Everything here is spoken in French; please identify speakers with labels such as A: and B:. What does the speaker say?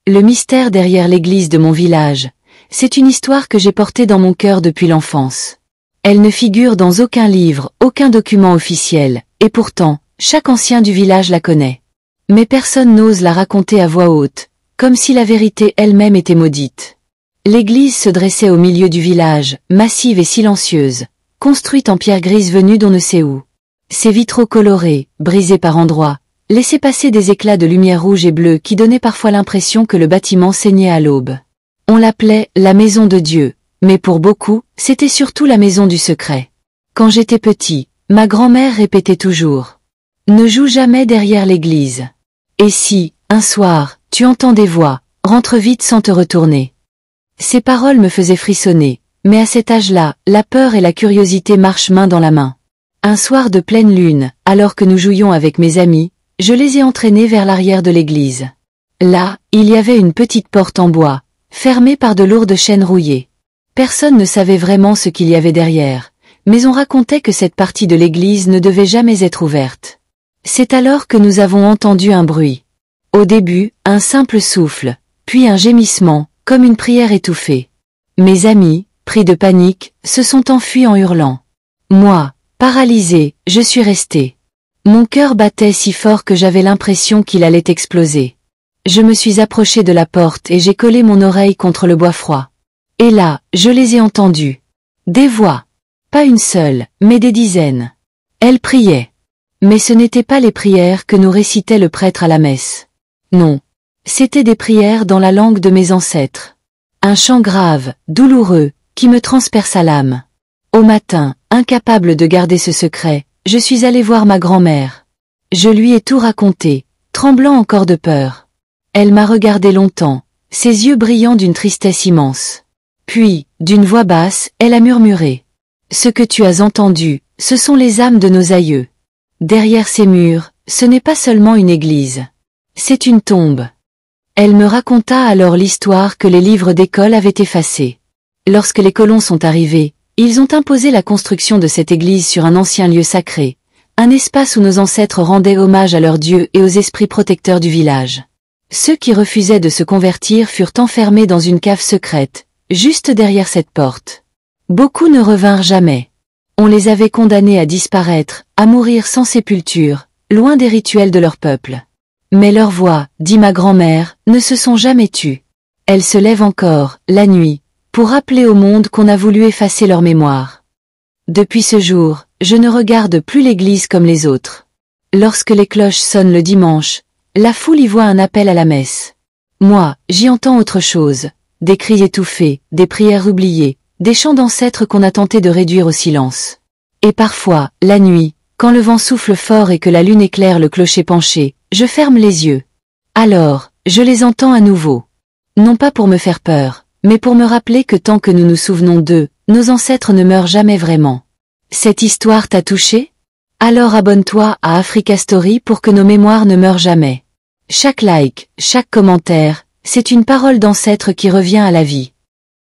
A: Le mystère derrière l'église de mon village, c'est une histoire que j'ai portée dans mon cœur depuis l'enfance. Elle ne figure dans aucun livre, aucun document officiel, et pourtant, chaque ancien du village la connaît. Mais personne n'ose la raconter à voix haute, comme si la vérité elle-même était maudite. L'église se dressait au milieu du village, massive et silencieuse, construite en pierre grise venue d'on ne sait où. Ses vitraux colorés, brisés par endroits, laissaient passer des éclats de lumière rouge et bleue qui donnaient parfois l'impression que le bâtiment saignait à l'aube. On l'appelait la maison de Dieu, mais pour beaucoup, c'était surtout la maison du secret. Quand j'étais petit, ma grand-mère répétait toujours « Ne joue jamais derrière l'église. Et si, un soir, tu entends des voix, rentre vite sans te retourner. » Ces paroles me faisaient frissonner, mais à cet âge-là, la peur et la curiosité marchent main dans la main. Un soir de pleine lune, alors que nous jouions avec mes amis, je les ai entraînés vers l'arrière de l'église. Là, il y avait une petite porte en bois, fermée par de lourdes chaînes rouillées. Personne ne savait vraiment ce qu'il y avait derrière, mais on racontait que cette partie de l'église ne devait jamais être ouverte. C'est alors que nous avons entendu un bruit. Au début, un simple souffle, puis un gémissement, comme une prière étouffée. Mes amis, pris de panique, se sont enfuis en hurlant. Moi, paralysé, je suis resté. Mon cœur battait si fort que j'avais l'impression qu'il allait exploser. Je me suis approché de la porte et j'ai collé mon oreille contre le bois froid. Et là, je les ai entendus. Des voix. Pas une seule, mais des dizaines. Elles priaient. Mais ce n'étaient pas les prières que nous récitait le prêtre à la messe. Non. C'étaient des prières dans la langue de mes ancêtres. Un chant grave, douloureux, qui me transperça l'âme. Au matin, incapable de garder ce secret, je suis allé voir ma grand-mère. Je lui ai tout raconté, tremblant encore de peur. Elle m'a regardé longtemps, ses yeux brillants d'une tristesse immense. Puis, d'une voix basse, elle a murmuré. « Ce que tu as entendu, ce sont les âmes de nos aïeux. Derrière ces murs, ce n'est pas seulement une église. C'est une tombe. » Elle me raconta alors l'histoire que les livres d'école avaient effacée. Lorsque les colons sont arrivés, ils ont imposé la construction de cette église sur un ancien lieu sacré, un espace où nos ancêtres rendaient hommage à leurs dieux et aux esprits protecteurs du village. Ceux qui refusaient de se convertir furent enfermés dans une cave secrète, juste derrière cette porte. Beaucoup ne revinrent jamais. On les avait condamnés à disparaître, à mourir sans sépulture, loin des rituels de leur peuple. Mais leurs voix, dit ma grand-mère, ne se sont jamais tues. Elles se lèvent encore, la nuit, pour rappeler au monde qu'on a voulu effacer leur mémoire. Depuis ce jour, je ne regarde plus l'église comme les autres. Lorsque les cloches sonnent le dimanche, la foule y voit un appel à la messe. Moi, j'y entends autre chose, des cris étouffés, des prières oubliées, des chants d'ancêtres qu'on a tenté de réduire au silence. Et parfois, la nuit, quand le vent souffle fort et que la lune éclaire le clocher penché, je ferme les yeux. Alors, je les entends à nouveau. Non pas pour me faire peur, mais pour me rappeler que tant que nous nous souvenons d'eux, nos ancêtres ne meurent jamais vraiment. Cette histoire t'a touché? Alors abonne-toi à Africa Story pour que nos mémoires ne meurent jamais. Chaque like, chaque commentaire, c'est une parole d'ancêtre qui revient à la vie.